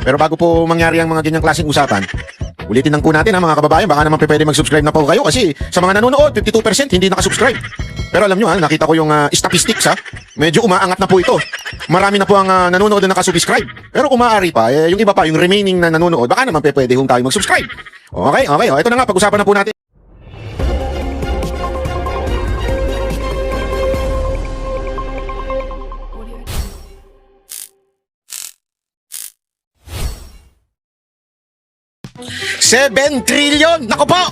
Pero bago po mangyari ang mga ganyang klaseng usapan, ulitin lang po natin ha mga kababayan, baka naman pwede mag-subscribe na po kayo kasi sa mga nanonood, 52% hindi nakasubscribe. Pero alam nyo ha, nakita ko yung statistics ha, medyo umaangat na po ito. Marami na po ang nanonood na nakasubscribe. Pero kung maaari pa, yung iba pa, yung remaining na nanonood, baka naman pwede hong tayo mag-subscribe. Okay, ito na nga, pag-usapan na po natin. $7 trillion! Naku po!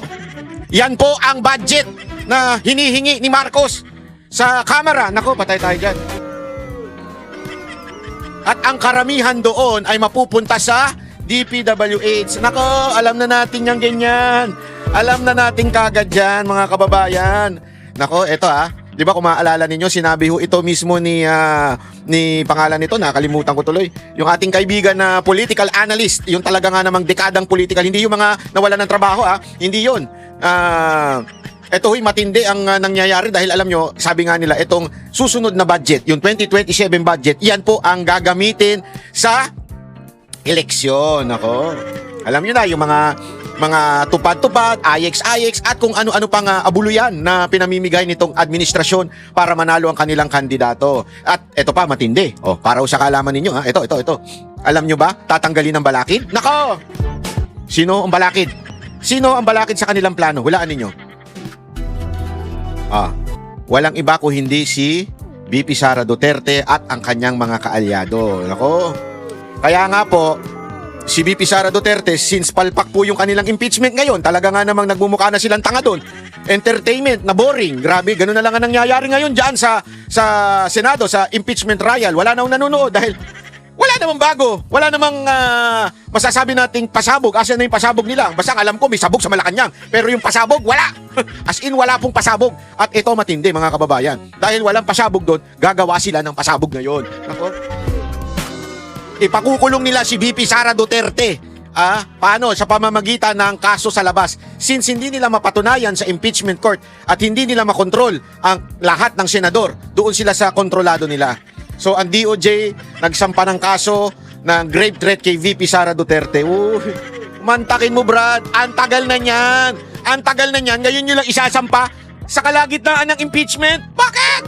Yan po ang budget na hinihingi ni Marcos sa Kamara. Naku, patay tayo dyan. At ang karamihan doon ay mapupunta sa DPWH. Naku, alam na natin yung ganyan. Alam na natin kagad yan, mga kababayan. Naku, eto di ba kung maaalala ninyo, sinabi ho ito mismo ni pangalan nito, nakalimutan ko tuloy. Yung ating kaibigan na political analyst, yung talaga nga namang dekadang political, hindi yung mga nawalan ng trabaho hindi yun. Ito ho'y matindi ang nangyayari dahil alam nyo, sabi nga nila, itong susunod na budget, yung 2027 budget, yan po ang gagamitin sa eleksyon. Ako. Alam nyo na, yung mga tupad-tupad, ayeks-ayeks at kung ano-ano pang abuluyan na pinamimigay nitong administrasyon para manalo ang kanilang kandidato. At ito pa, matindi. Para sa kaalaman ninyo, ito. Alam nyo ba, tatanggalin ang balakid? Nako! Sino ang balakid? Sino ang balakid sa kanilang plano? Hulaan ninyo. Walang iba kung hindi si VP Sara Duterte at ang kanyang mga kaalyado. Nako! Kaya nga po, si VP Sara Duterte, since palpak po yung kanilang impeachment ngayon, talaga nga namang nagmumukha na silang tanga doon. Entertainment na boring. Grabe, ganun na lang ang nangyayari ngayon dyan sa Senado, sa impeachment trial. Wala na akong nanonood dahil wala namang bago. Wala namang masasabi nating pasabog. Asan na yung pasabog nila? Basta alam ko may sabog sa Malacanang. Pero yung pasabog, wala. As in, wala pong pasabog. At ito matindi, mga kababayan. Dahil walang pasabog doon, gagawa sila ng pasabog ngayon. Ako? Ipakukulong nila si VP Sara Duterte. Paano? Sa pamamagitan ng kaso sa labas. Since hindi nila mapatunayan sa impeachment court at hindi nila makontrol ang lahat ng senador, doon sila sa kontrolado nila. So ang DOJ nagsampa ng kaso ng grave threat kay VP Sara Duterte. Mantakin mo, Brad. Ang tagal na niyan. Ang tagal na niyan. Ngayon nyo lang isasampa sa kalagitnaan ng impeachment. Bakit?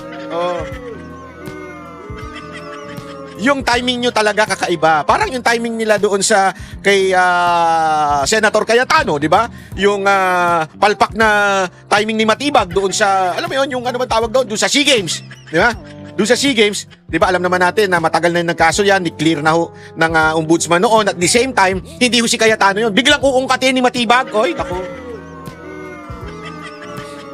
Yung timing nyo talaga kakaiba. Parang yung timing nila doon sa kay Senator Cayetano, di ba? Yung palpak na timing ni Matibag doon sa, alam mo yun, yung ano ba tawag doon sa SEA Games, di ba? Doon sa SEA Games, di ba alam naman natin na matagal na yung nagkaso yan, ni-clear na ho ng ombudsman noon. At the same time, hindi ho si Cayetano yun. Biglang uungkatin ni Matibag. Oy, naku.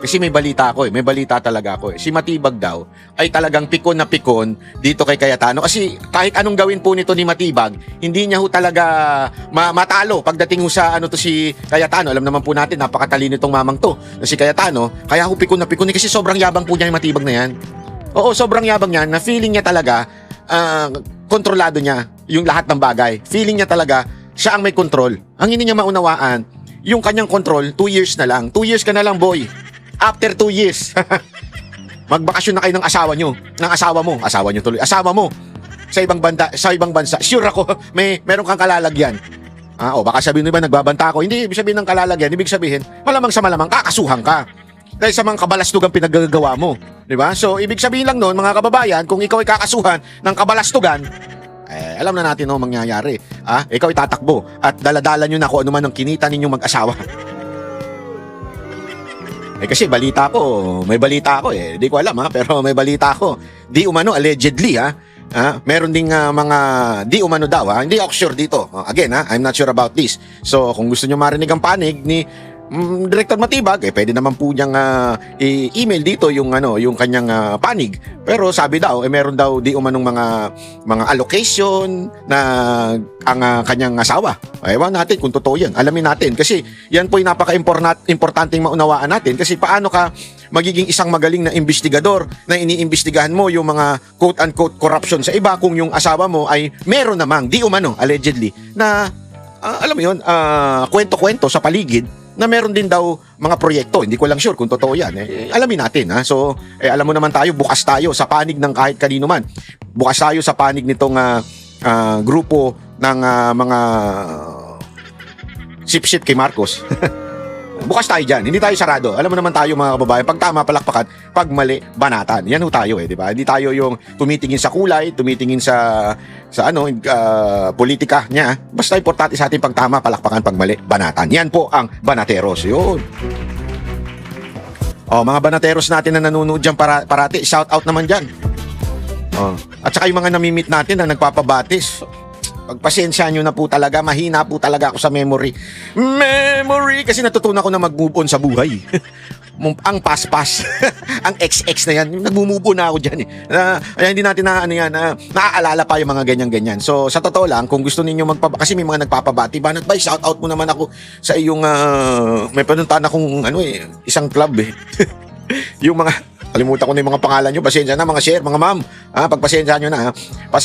Kasi may balita ako may balita talaga ako Si Matibag daw ay talagang pikon na pikon dito kay Cayetano. Kasi kahit anong gawin po nito ni Matibag, hindi niya ho talaga matalo pagdating ho sa si Cayetano. Alam naman po natin, napakatalino itong mamang to na si Cayetano. Kaya ho pikon na pikon kasi sobrang yabang po niya yung Matibag na yan. Oo, sobrang yabang niya na feeling niya talaga kontrolado niya yung lahat ng bagay. Feeling niya talaga siya ang may control. Ang hindi niya maunawaan, yung kanyang control, 2 years na lang. 2 years ka na lang, boy. After 2 years, magbakasyon na kayo ng asawa nyo. Ng asawa mo. Asawa nyo tuloy. Asawa mo. Sa ibang bansa. Sure ako, meron kang kalalagyan. Baka sabihin nyo ba, nagbabanta ako. Hindi ibig sabihin ng kalalagyan. Ibig sabihin, malamang sa malamang, kakasuhan ka. Dahil sa mga kabalastugan pinagagawa mo. Diba? So, ibig sabihin lang noon, mga kababayan, kung ikaw ay kakasuhan ng kabalastugan, alam na natin mangyayari. Ikaw ay tatakbo. At daladala nyo na kung ano man ang kinita ninyong mag-asawa. Kasi balita ko, may balita ako Di ko alam pero may balita ako. Di umano, allegedly meron ding mga di umano daw Hindi ako sure dito. Again I'm not sure about this. So kung gusto nyo marinig ang panig ni Director Matibag, pwede naman po niyang i-email dito yung kanyang panig. Pero sabi daw, meron daw di umanong mga allocation na ang kanyang asawa. Ewan natin kung totoo yan. Alamin natin kasi yan po yung napaka-importanteng maunawaan natin kasi paano ka magiging isang magaling na investigador na iniimbestigahan mo yung mga quote-unquote corruption sa iba kung yung asawa mo ay meron namang di umano allegedly na alam mo yun, kwento-kwento sa paligid na meron din daw mga proyekto. Hindi ko lang sure kung totoo yan. Alamin natin. So, alam mo naman tayo, bukas tayo sa panig ng kahit kanino man. Bukas tayo sa panig nitong grupo ng mga sip-sip kay Marcos. Bukas tayo dyan. Hindi tayo sarado. Alam mo naman tayo mga kababayan, pag tama, palakpakan, pag mali, banatan. Yan ho tayo di ba? Hindi tayo yung tumitingin sa kulay, tumitingin sa politika niya. Basta importante sa ating pag tama, palakpakan, pag mali, banatan. Yan po ang banateros. Yun. Mga banateros natin na nanonood dyan parati, shout out naman dyan. At saka yung mga namimit natin na nagpapabatis. Pagpasensya nyo na po talaga, mahina po talaga ako sa memory. Kasi natutunan ko na mag-move on sa buhay. Ang paspas, ang XX na yan, nag-move on na ako dyan Kaya hindi natin naaalala pa yung mga ganyan-ganyan. So sa totoo lang, kung gusto ninyo kasi may mga nagpapabati, Banat Bay, shout out mo naman ako sa iyong, may panuntahan akong isang club yung mga, kalimutan ko na yung mga pangalan nyo. Pasensya na mga sir, mga ma'am. Pagpasensya nyo na.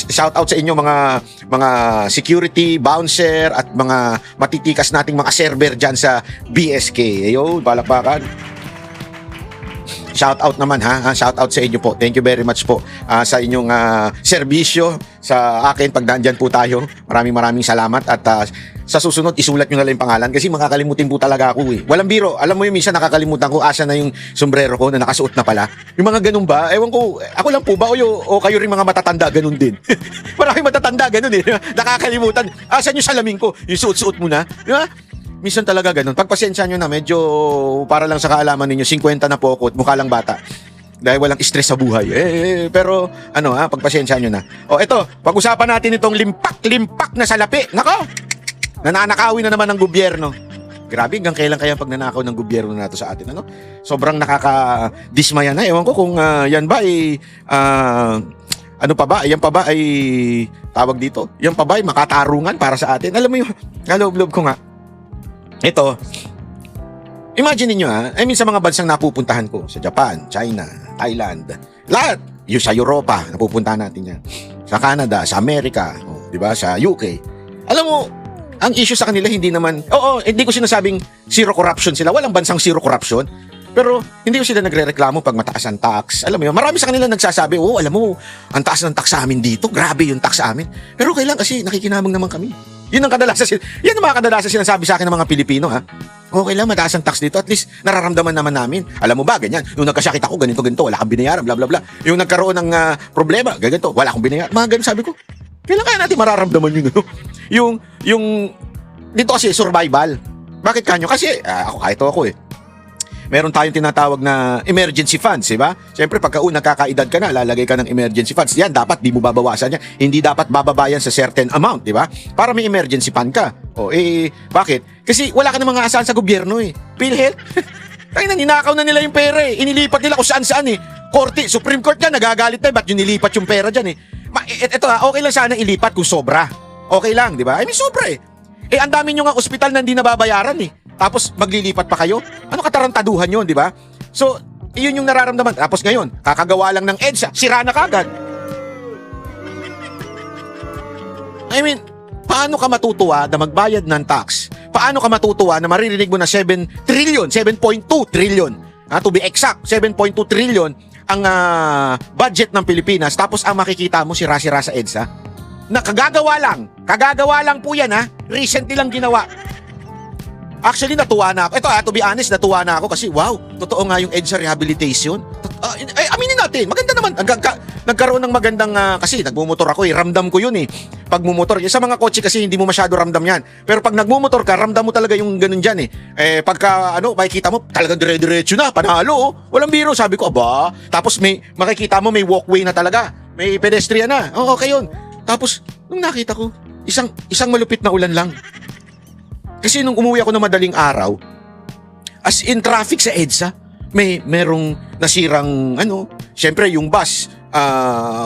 Shout out sa inyo mga security, bouncer at mga matitikas nating mga server dyan sa BSK. Ayun, palakpakan. Shout out naman shout out sa inyo po. Thank you very much po sa inyong serbisyo sa akin pag nandyan po tayo. Maraming salamat at sa susunod isulat nyo na lang yung pangalan kasi makakalimutin po talaga ako Walang biro. Alam mo yung minsan nakakalimutan ko asa na yung sombrero ko na nakasuot na pala. Yung mga ganun ba? Ewan ko, ako lang po ba o kayo rin mga matatanda ganun din? Maraming matatanda ganun Nakakalimutan. Asan yung salamin ko? Yung suot-suot mo na? Di ba? Minsan talaga ganun. Pagpasensya nyo na, medyo para lang sa kaalaman ninyo, 50 na po ako at mukha lang bata. Dahil walang stress sa buhay. Pero, pagpasensya nyo na. Eto, pag-usapan natin itong limpak na salapi. Nako! Nananakawin na naman ng gobyerno. Grabe, hanggang kailan kaya pag nanakaw ng gobyerno na ito sa atin, Sobrang nakakadismaya na. Ewan ko kung yan ba ano pa ba? Yan pa ba ay tawag dito? Yan pa ba ay makatarungan para sa atin? Alam mo yung, loob-loob ko nga. Ito, imagine niyo sa mga bansang napupuntahan ko, sa Japan, China, Thailand, lahat, yung sa Europa, napupuntahan natin yan. Sa Canada, sa Amerika, di ba, sa UK. Alam mo, ang issue sa kanila hindi naman, hindi ko sinasabing zero corruption sila, walang bansang zero corruption. Pero hindi ko sila nagrereklamo pag mataas ang tax. Alam mo yun, marami sa kanila nagsasabi, alam mo, ang taas ng tax sa amin dito, grabe yung tax sa amin. Pero kailan kasi nakikinamang naman kami. Yun ang mga kadalasan sinasabi sa akin ng mga Pilipino Okay lang, mataas ang tax dito, at least nararamdaman naman namin. Alam mo ba, ganyan, nung nagkasakit ako, ganito, wala kang binayaran, bla bla bla. Yung nagkaroon ng problema, ganito, wala akong binayaran. Mga ganun, sabi ko, kailan kaya natin mararamdaman yun, yung dito kasi survival. Bakit kanyo? Kasi kahit ako meron tayong tinatawag na emergency funds, di ba? Siyempre, pagka nagkakaedad ka na, lalagay ka ng emergency funds. Yan, dapat di mo babawasan yan. Hindi dapat bababayan sa certain amount, di ba? Para may emergency fund ka. Bakit? Kasi wala ka ng mga asahan sa gobyerno PhilHealth. Kaya ninakaw na nila yung pera Inilipat nila kung saan-saan Korte, Supreme Court yan, nagagalit na ba't yung nilipat yung pera dyan Ito okay lang sana ilipat kung sobra. Okay lang, di ba? I mean, sobra ang dami nyo nga ospital na hindi nababayaran Tapos maglilipat pa kayo? Ano katarantaduhan yun, di ba? So, iyon yung nararamdaman. Tapos ngayon, kakagawa lang ng EDSA, sira na kagad. I mean, paano ka matutuwa na magbayad ng tax? Paano ka matutuwa na maririnig mo na 7 trillion, 7.2 trillion, to be exact, 7.2 trillion ang budget ng Pilipinas, tapos ang makikita mo sira-sira sa EDSA? Na kagagawa lang po yan recently lang ginawa. Actually, natuwa na ako. Ito to be honest, natuwa na ako kasi wow, totoo nga yung EDSA rehabilitation. Aminin natin, maganda naman. Nagkaroon ng magandang, kasi nagmumotor ako ramdam ko yun Pag mumotor, sa mga kotse kasi hindi mo masyado ramdam yan. Pero pag nagmumotor ka, ramdam mo talaga yung ganun dyan pagka, makikita mo, talagang dire-diretso na, panalo Walang biro, sabi ko, aba. Tapos makikita mo, may walkway na talaga. May pedestrian na. Okay yun. Tapos, nung nakita ko, isang malupit na ulan lang. Kasi nung umuwi ako ng madaling araw, as in traffic sa EDSA, merong nasirang syempre yung bus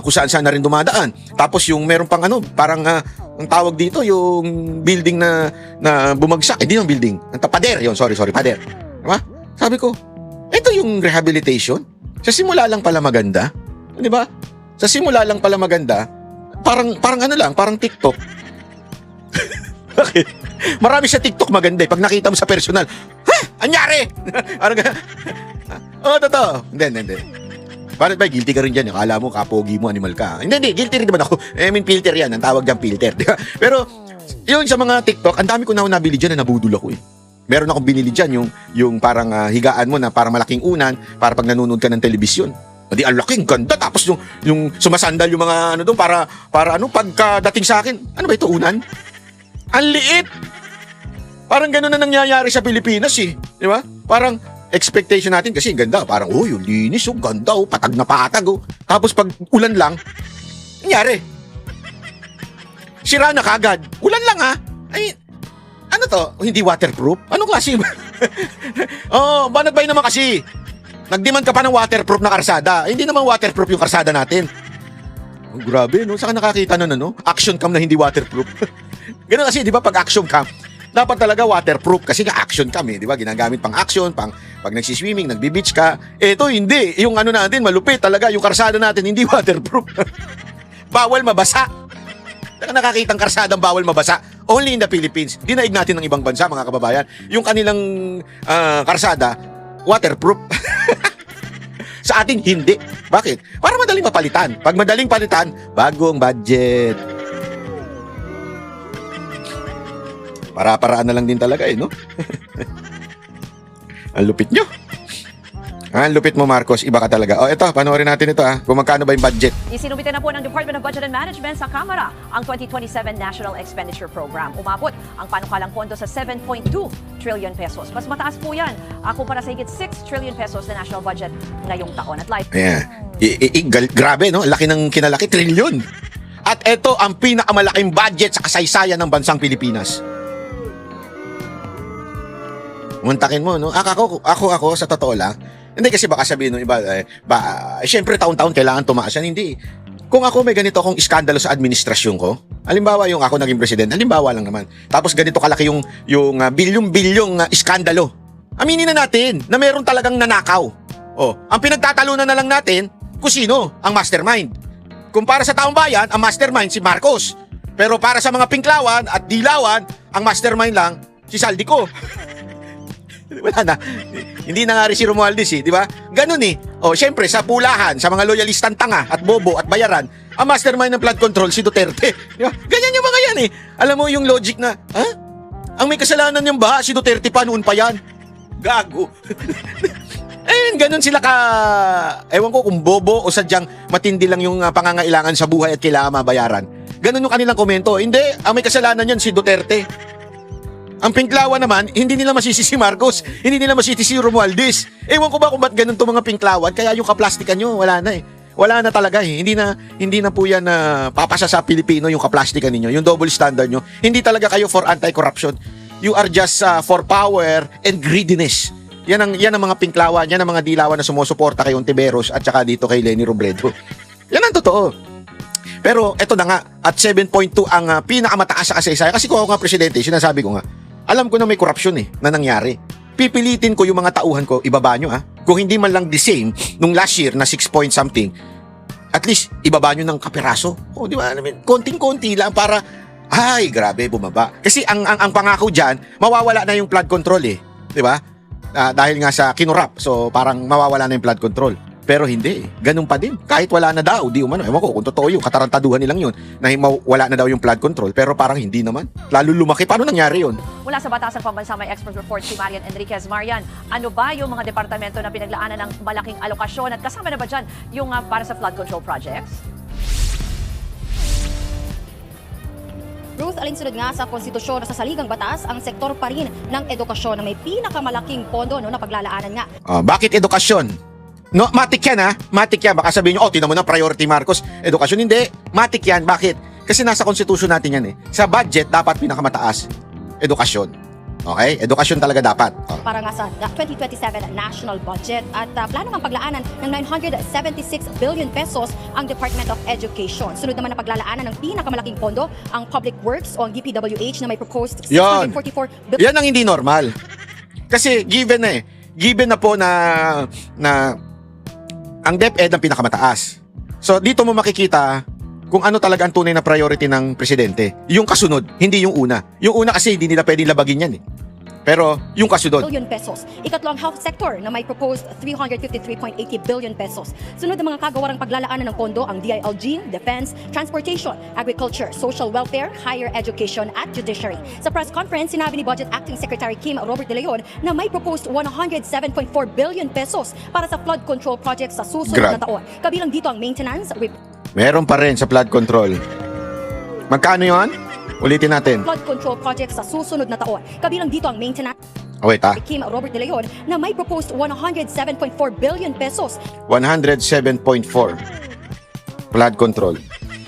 kung saan na rin dumadaan. Tapos yung meron pang parang ang tawag dito yung building na bumagsak. Hindi yung building, pader yun, sorry, pader. Diba? Sabi ko, ito yung rehabilitation. Sa simula lang pala maganda, di ba? Sa simula lang pala maganda, parang parang TikTok. Bakit? Marami sa TikTok maganda pag nakita mo sa personal. Anyari? Totoo. Hindi. Bakit ba? Guilty ka rin dyan. Akala mo, kapogi mo, animal ka. Hindi, guilty rin naman ako. Filter yan. Ang tawag dyan, filter. Di ba? Pero, yun sa mga TikTok, ang dami ko na nabili dyan na nabudol ako eh. Meron akong binili dyan, yung parang higaan mo na parang malaking unan, para pag nanonood ka ng telebisyon. Hindi, ang laking ganda. Tapos yung sumasandal yung mga ano doon, para pagkadating sa akin, ano ba ito, unan? Ang liit! Parang gano'n na nangyayari sa Pilipinas eh. Di ba? Parang, expectation natin kasi ganda, parang yung linis, ganda, patag na patag. Tapos pag ulan lang, nangyari. Sira na kagad. Ulan lang Ay, ano to? Hindi waterproof? Anong klase ba? Banat ba yun naman kasi? Nagdemand ka pa ng waterproof na karsada. Hindi naman waterproof yung karsada natin. Grabe, no? Saan ka nakakita nun, action cam na hindi waterproof? Ganun kasi, di ba, pag action cam, dapat talaga waterproof kasi nga action kami, di ba? Ginagamit pang action, pag nagsiswimming, nagbi-beach ka. Ito hindi, yung ano natin malupit talaga, yung karsada natin hindi waterproof. Bawal mabasa. Nakakitang karsadang bawal mabasa. Only in the Philippines. Dinaig natin ng ibang bansa, mga kababayan. Yung kanilang karsada, waterproof. Sa atin, hindi. Bakit? Para madaling mapalitan. Pag madaling palitan, bagong budget. Para-paraan na lang din talaga no? Ang lupit nyo. Ang lupit mo, Marcos. Iba ka talaga. Ito, panoorin natin ito kung magkano ba yung budget. Isinubitan na po ng Department of Budget and Management sa Kamara ang 2027 National Expenditure Program. Umabot ang panukalang pondo sa 7.2 trillion pesos. Mas mataas po yan kumpara sa higit 6 trillion pesos na national budget ngayong taon. At life. Ayan. Grabe, no? Laki ng kinalaki. Trilyon. At ito ang pinakamalaking budget sa kasaysayan ng bansang Pilipinas. Muntakin mo, no? Ako, sa totoo lang, hindi kasi baka sabihin ng iba, syempre taon-taon kailangan tumaas yan. Hindi. Kung ako may ganito akong iskandalo sa administrasyon ko, halimbawa yung ako naging presidente, halimbawa lang naman, tapos ganito kalaki yung bilyong-bilyong iskandalo, aminin na natin na meron talagang nanakaw. Ang pinagtatalunan na lang natin kung sino ang mastermind. Kung para sa taong bayan, ang mastermind si Marcos. Pero para sa mga pinklawan at dilawan, ang mastermind lang si Saldico. Wala na. Hindi na nga rin si Romualdez di ba? Ganun syempre sa pulahan, sa mga loyalistang tanga at bobo at bayaran, ang mastermind ng flood control si Duterte. Di ba? Ganyan yung mga yan Alam mo yung logic na, ang may kasalanan yung baha, si Duterte pa noon pa yan. Gago. Ganun sila ewan ko kung bobo o sadyang matindi lang yung pangangailangan sa buhay at kailangan mabayaran. Ganun yung kanilang komento. Hindi, ang may kasalanan yan si Duterte. Ang pinklawan naman, hindi nila masisi si Marcos, hindi nila masisi si Romualdez. Ewan ko ba kung ba't ganun itong mga pinklawan, kaya yung kaplastikan nyo, wala na Wala na talaga Hindi na po yan papasa sa Pilipino yung kaplastikan ninyo, yung double standard nyo. Hindi talaga kayo for anti-corruption. You are just for power and greediness. Yan ang mga pinklawan, yan ang mga dilawan na sumusuporta kay Ontiveros at saka dito kay Leni Robredo. Yan ang totoo. Pero eto na nga, at 7.2 ang pinakamataas sa kasaysayan. Kasi kung ako nga presidente, sinasabi ko nga, alam ko na may korupsyon na nangyari. Pipilitin ko yung mga tauhan ko, ibaba nyo Kung hindi man lang the same nung last year na 6 point something, at least ibaba nyo ng kapiraso. Di ba? Konting-konti lang para, ay, grabe, bumaba. Kasi ang pangako dyan, mawawala na yung flood control Di ba? Dahil nga sa kinurap. So parang mawawala na yung flood control. Pero hindi ganun pa din. Kahit wala na daw, di umano. Ewan ko kung totoo yung katarantaduhan nilang yun na wala na daw yung flood control. Pero parang hindi naman. Lalo lumaki. Paano nangyari yun? Mula sa Batasang Pambansa may expert report si Marian Enriquez. Marian, ano ba yung mga departamento na pinaglaanan ng malaking alokasyon at kasama na ba dyan yung para sa flood control projects? Ruth, alinsunod nga sa konstitusyon sa saligang batas, ang sektor pa rin ng edukasyon na may pinakamalaking pondo na paglalaanan nga. Bakit edukasyon? No, matik yan Matik yan. Baka sabihin nyo, tinan mo na priority Marcos. Edukasyon, hindi. Matik yan. Bakit? Kasi nasa konstitusyon natin yan Sa budget, dapat pinakamataas. Edukasyon. Okay? Edukasyon talaga dapat. Para nga sa 2027 national budget at plano ng paglaanan ng 976 billion pesos ang Department of Education. Sunod naman na paglalaanan ng pinakamalaking pondo ang Public Works o ang DPWH na may proposed 644 billion. Yan ang hindi normal. Kasi given Given na po na ang DepEd ang pinakamataas. So dito mo makikita kung ano talaga ang tunay na priority ng presidente. Yung kasunod, hindi yung una. Yung una kasi hindi nila pwedeng labagin yan Pero yung kasunod, billion pesos. Ikatlong health sector na may proposed 353.80 billion pesos. Sunod ang mga kagawarang paglalaanan ng pondo ang DILG, Defense, Transportation, Agriculture, Social Welfare, Higher Education at Judiciary. Sa press conference, sinabi ni Budget Acting Secretary Kim Robert De Leon na may proposed 107.4 billion pesos para sa flood control projects sa susunod na taon. Kabilang dito ang maintenance, meron pa rin sa flood control. Magkano yon? Ulitin natin. flood control projects sa susunod na taon. Kabilang dito ang maintenance, Oh, wait Kim Robert De Leon na may proposed 107.4 billion pesos 107.4. Flood control.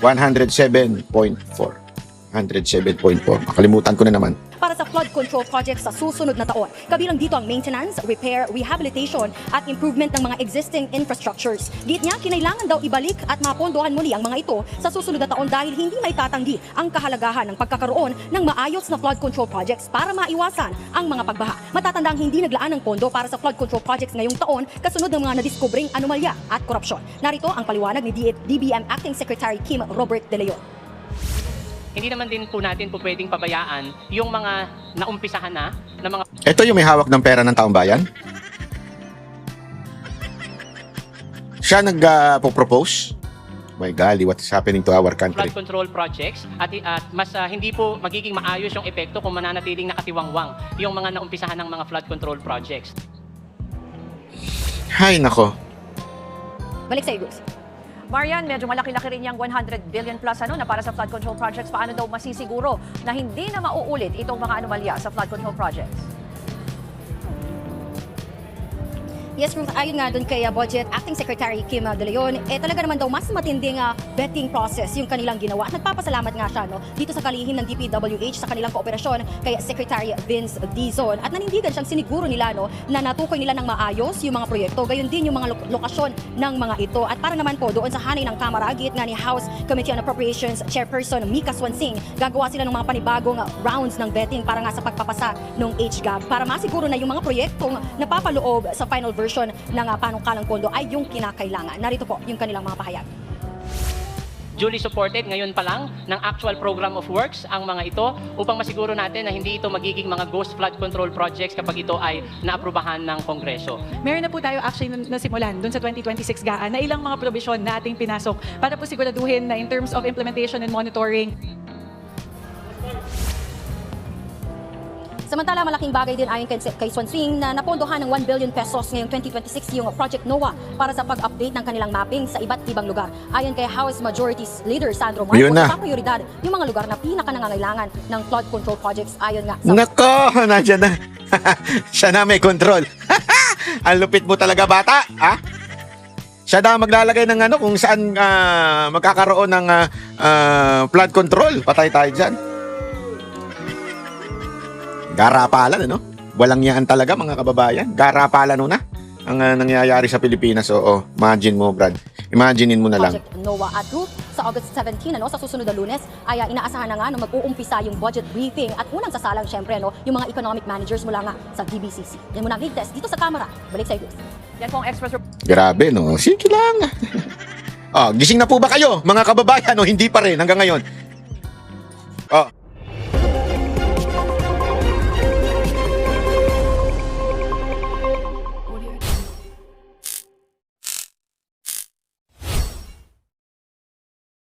107.4. 107.4. Makalimutan ko na naman. para sa flood control projects sa susunod na taon. Kabilang dito ang maintenance, repair, rehabilitation at improvement ng mga existing infrastructures. Git niya, kinailangan daw ibalik at mapondohan muli ang mga ito sa susunod na taon dahil hindi may tatanggi ang kahalagahan ng pagkakaroon ng maayos na flood control projects para maiwasan ang mga pagbaha. Matatandang hindi naglaan ng pondo para sa flood control projects ngayong taon kasunod ng mga nadiskubring anomalya at korupsyon. Narito ang paliwanag ni DBM Acting Secretary Kim Robert De Leon. Hindi naman din po natin po pwedeng pabayaan yung mga naumpisahan na mga Ito yung may hawak ng pera ng taong bayan? Siya nag-propose? My golly, what is happening to our country? flood control projects at mas hindi po magiging maayos yung epekto kung mananatiling nakatiwangwang yung mga naumpisahan ng mga flood control projects. Hay nako. Balik sa iyo, Bruce. Marian, medyo malaki-laki rin yung 100 billion plus na para sa flood control projects. Paano daw masisiguro na hindi na mauulit itong mga anomalya sa flood control projects? Yes, Ruth, ayon nga doon kay Budget Acting Secretary Kim De Leon, talaga naman daw mas matinding vetting process yung kanilang ginawa. Nagpapasalamat nga siya dito sa kalihim ng DPWH sa kanilang kooperasyon kay Secretary Vince Dizon. At nanindigan siyang siniguro nila na natukoy nila ng maayos yung mga proyekto, gayon din yung mga lokasyon ng mga ito. At para naman po doon sa hanay ng Kamara, git nga ni House Committee on Appropriations Chairperson Mika Swansing, gagawa sila ng mga panibagong rounds ng vetting para nga sa pagpapasa ng HGAB para masiguro na yung mga proyektong napapaloob sa final version ng panukalang pondo ay yung kinakailangan. Narito po yung kanilang mga pahayag. Duly supported ngayon pa lang ng actual program of works ang mga ito upang masiguro natin na hindi ito magiging mga ghost flood control projects kapag ito ay naaprubahan ng Kongreso. Meron na po tayo actually nasimulan doon sa 2026 GAA na ilang mga probisyon na ating pinasok para po siguraduhin na in terms of implementation and monitoring. Samantala, malaking bagay din ayon kay Swansing na napondohan ng 1 billion pesos ngayong 2026 yung Project NOAA para sa pag-update ng kanilang mapping sa iba't ibang lugar. Ayon kay House Majority Leader Sandro Marcos, Yun na. sa prioridad yung mga lugar na pinaka-nangangailangan ng flood control projects ayon nga sa Nako, nandiyan na. Siya na may control. Ang lupit mo talaga, bata. Ha? Siya na maglalagay ng kung saan magkakaroon ng flood control. Patay tayo dyan. Garapalan, Walang yaan talaga, mga kababayan. Garapalan na ang nangyayari sa Pilipinas. Oo, imagine mo, Brad. Imaginein mo na lang. Project NOAA at Ruth sa August 17 sa susunod na Lunes ay inaasahan na nga na mag-uumpisa yung budget briefing at unang sasalang syempre yung mga economic managers mula nga sa DBCC. Yan muna ang latest dito sa Kamara. Balik sa iyo. Yan po ang Express Grabe, no? Sige lang. Gising na po ba kayo, mga kababayan? Hindi pa rin hanggang ngayon.